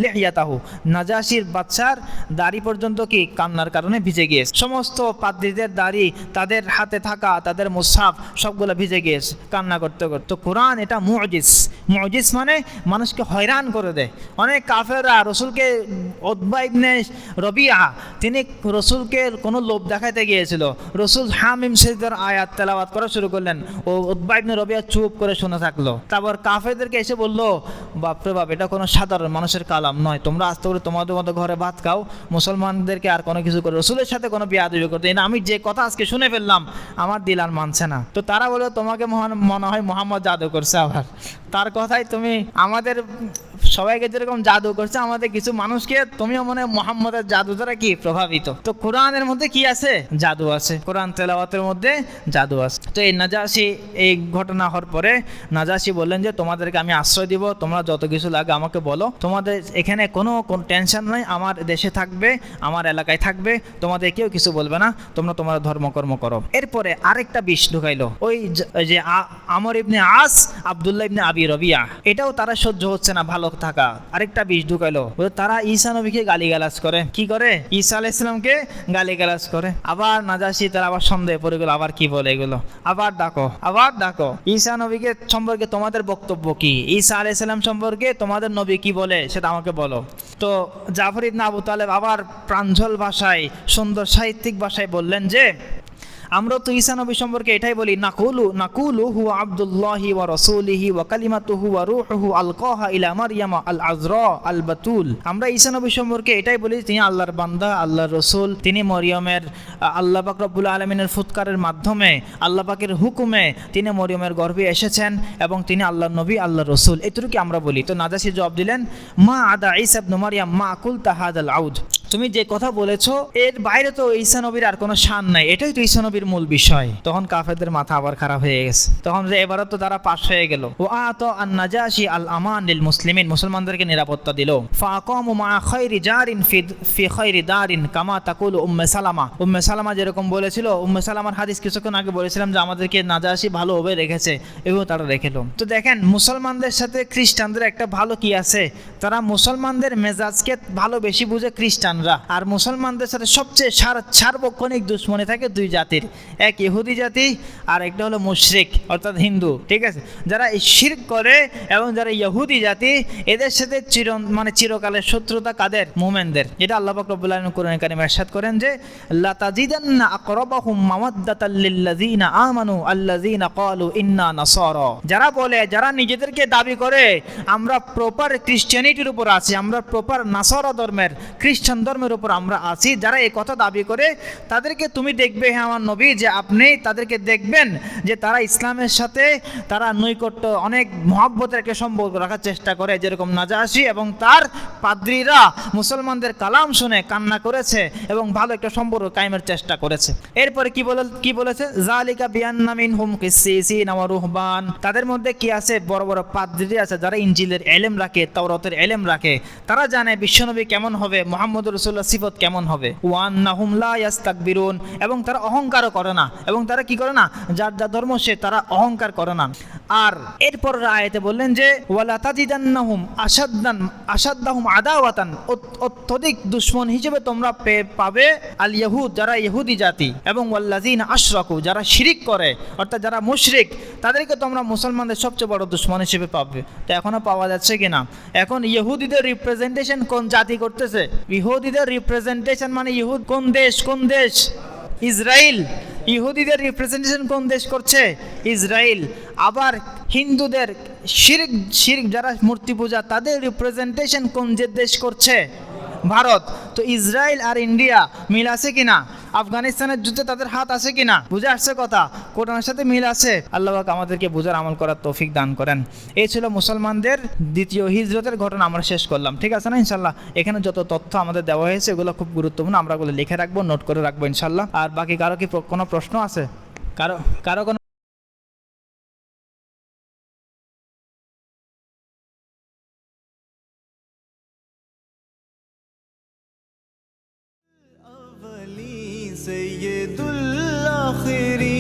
লেহিয়াতাহু, নাজাশির বাচ্চার দাড়ি পর্যন্ত কি কান্নার কারণে ভিজে গিয়েছে। সমস্ত পাদ্রীদের দাড়ি, তাদের হাতে থাকা তাদের মুসহাফ সবগুলো ভিজে গিয়েছে কান্না করতে করতে। কোরআন এটা মুজিজ মানে মানুষকে হয়রান করে দেয়। অনেক কাফেররা রসুলকে, উতবা ইবনে রবিয়া তিনি রসুলকে কোনো লোভ দেখাতে গিয়েছিল, রসুল হামিম সিজদার আয়াত তেলাওয়াত করা শুরু করলেন, ও উতবা ইবনে রবিয়া চুপ করে শুনে থাকলো। তারপর কাফেরদেরকে এসে বললো, বাপরে বাপ, এটা কোনো সাধারণ মানুষের কালাম নয়, তোমরা আস্তে করে তোমাদের মতো ঘরে ভাত খাও, মুসলমানদেরকে আর কোনো কিছু করে রসুলের সাথে কোনো বিয়াদবি করতে না, আমি যে কথা আজকে শুনে ফেললাম আমার দিল আর মানছে না। তো তারা বললো, তোমাকে মনে হয় মোহাম্মদ জাদু করছে, আবার তার কথাই তুমি আমাদের সবাইকে যেরকম জাদু করছে আমাদের কিছু মানুষকে তুমিও মনে হয় মোহাম্মদের জাদু দ্বারা কি প্রভাবিত। তো কোরআনের মধ্যে কি আছে? জাদু আছে, কোরআন তেলাওয়াতের মধ্যে জাদু আছে। তো এই নাজাশি এই ঘটনা হওয়ার পরে নাজাশি বললেন যে তোমাদেরকে আমি আশ্রয় দিব, তোমরা যত কিছু লাগে আমাকে বলো, তোমাদের এখানে কোনো টেনশন নাই, আমার দেশে থাকবে, আমার এলাকায় থাকবে, তোমাদের কেউ কিছু বলবে না, তোমরা ধর্মকর্ম করো। এরপরে আরেকটা বিষ ঢুকাইলো, ওই যে আমর ইবনে আস, আব্দুল্লাহ ইবনে আবি রবিয়া, এটাও তারা সহ্য হচ্ছে না ভালো থাকা, আরেকটা বিষ ঢুকাইলো। তারা ঈসা নবীকে গালিগালাজ করে, কি করে? ঈসা আলাইহিস সালামকে গালিগালাজ করে। আবার নাজাশি তারা আবার সন্দেহ পড়ে গেল, আবার কি বলে এগুলো, আবার ডাকো ঈসা নবীকে সম্পর্কে তোমাদের বক্তব্য কি, ঈসা আলাইহিস সালাম সম্পর্কে তোমাদের নবী কি বলে সেটা আমাকে বলো। তো জাফর ইবনে আবু তালেব আবার প্রাঞ্জল ভাষায়, সুন্দর সাহিত্যিক ভাষায় বললেন যে আমরা তো ঈসা নবী সম্পর্কে এটাই বলি, নাকুলু হুয়া আব্দুল্লাহি ওয়া রাসূলিহি ওয়া কালিমাতুহু ওয়া রূহুহু আলকাহা ইলা মারইয়াম আল আযরা আল বাতুল। আমরা ঈসা নবী সম্পর্কে এটাই বলি, তিনি আল্লাহর বান্দা, আল্লাহর রাসূল, তিনি মরিয়মের, আল্লাহ পাক রব্বুল আলামিনের ফুৎকারের মাধ্যমে, আল্লাহ পাকের হুকুমে তিনি মরিয়মের গর্ভে এসেছেন এবং তিনি আল্লাহর নবী, আল্লাহর রাসূল, এতটুকু আমরা বলি। তো নাজাশি জবাব দিলেন, মা আদা ঈসা ইবনে মারইয়াম মা কুলতা হাদাল আউদ, তুমি যে কথা বলেছো এর বাইরে তো ঈসা নবীর আর কোনো শান নাই, এটাই তো ঈসা নবীর মূল বিষয়। তখন কাফেরদের মাথা আবার খারাপ হয়ে গেছে, তখন যে এবারও তো তারা পাশ হয়ে গেল। ও আত আন নাজাশি আল আমান লিল মুসলিমিন, মুসলমানদেরকে নিরাপত্তা দিল। ফাকামু মা খায়রি জারিন ফি খায়রি দারিন কামা তাকুল উম্মে সালামা যেরকম বলেছিল, উম্মে সালামার হাদিস কিছুক্ষণ আগে বলেছিলাম যে আমাদেরকে নাজাশি ভালোভাবে রেখেছে, এগুলো তারা রেখেল। তো দেখেন মুসলমানদের সাথে খ্রিস্টানদের একটা ভালো কি আছে, তারা মুসলমানদের মেজাজকে ভালো বেশি বুঝে খ্রিস্টানরা, আর মুসলমানদের সাথে সবচেয়ে সার্বক্ষণিক দুশ্মনী থাকে দুই জাতির, এক ইহুদি জাতি আর একটা হলো মুশরিক অর্থাৎ হিন্দু। ঠিক আছে, যারা শিরক করে এবং যারা ইহুদি জাতি, এদের সাথে চিরকালের শত্রুতা কাদের? মুমিনদের। এটা আল্লাহ পাক রব্বুল আলামিন কোরআনে কারিমে ইরশাদ করেন যে লাতাজিদান্না আকরাবাহুম মাওয়াদ্দাতাল লিল্লাযিনা আমানু আল্লাযিনা ক্বালু ইন্না নাসারা। যারা বলে, যারা নিজেদেরকে দাবি করে আমরা প্রপার ক্রিশ্চিয়ানিটির উপর আছি, আমরা প্রপার নাসারা ধর্মের, খ্রিস্টান ধর্মের উপর আমরা আছি, যারা এই কথা দাবি করে তাদেরকে তুমি দেখবে, হ্যাঁ আমার নবী, যে আপনি তাদেরকে দেখবেন যে তারা ইসলামের সাথে তারা নৈকট্য অনেক মহব্বতের একটা সম্পর্ক রাখার চেষ্টা করে, যেরকম নাজাশী এবং তার পাদ্রীরা মুসলমানদের কালাম শুনে কান্না করেছে এবং ভালো একটা সম্পর্ক কায়েমের চেষ্টা করেছে। এরপরে কি বলেছে? যালিকা বিআন্না মিনহুম কিসসিসিন ওয়া রুহবান। তাদের মধ্যে কি আছে? বড় বড় পাদ্রী আছে যারা ইনজিলের ইলম রাখে, তাওরাতের ইলম রাখে। তারা জানে বিশ্বনবী কেমন হবে, মুহাম্মদুর রাসূলুল্লাহ সিফত কেমন হবে। ওয়া আন্নাহুম লা ইস্তাকবিরুন, এবং তারা অহংকারও করে না, এবং তারা কি করে না? যার যা ধর্ম সে তারা অহংকার করে না। আর এরপর আয়াতে বললেন যে ওয়ালা তাজিদান্নাহুম আশাদ্দাহুম আদাওয়াতান, অত্যধিক দুশমন হিসেবে তোমরা পাবে আল ইয়াহুদ, যারা ইহুদি জাতি, এবং ওয়াল্লাযিনা আশরাকু, যারা শিরিক করে অর্থাৎ যারা মুশরিক, তাদেরকে তোমরা মুসলমানদের সবচেয়ে বড় দুশমন হিসেবে পাবে। তো এখনো পাওয়া যাচ্ছে কিনা? এখন ইহুদিদের রিপ্রেজেন্টেশন কোন জাতি করতেছে? ইহুদিদের রিপ্রেজেন্টেশন মানে ইহুদ কোন দেশ? ইসরায়েল। ইহুদিদের রিপ্রেজেন্টেশন কোন দেশ করছে? ইসরায়েল। আবার হিন্দুদের শিরক যারা মূর্তি পূজা, তাদের রিপ্রেজেন্টেশন কোন যে দেশ করছে? ভারত। তো ইসরায়েল আর ইন্ডিয়া মিল আছে কিনা? আফগানিস্তানের যুদ্ধে তাদের হাত আছে কিনা? বুঝে আসছে কথা? কোরআনের সাথে মিল আছে। আল্লাহ পাক আমাদেরকে বুঝার আমল করার তৌফিক দান করেন। এই ছিল মুসলমানদের দ্বিতীয় হিজরতের ঘটনা, আমরা শেষ করলাম। ঠিক আছে না? ইনশাল্লাহ এখানে যত তথ্য আমাদের দেওয়া হয়েছে এগুলো খুব গুরুত্বপূর্ণ, আমরা এগুলো লিখে রাখবো, নোট করে রাখবো ইনশাল্লাহ। আর বাকি কারো কি কোনো প্রশ্ন আছে? কারো কোনো अवली सैयदुल आखिरी,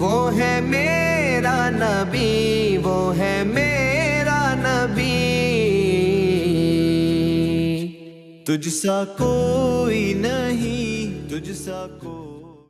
वो है मेरा नबी, वो है मेरा नबी। तुझसा कोई नहीं, तुझसा कोई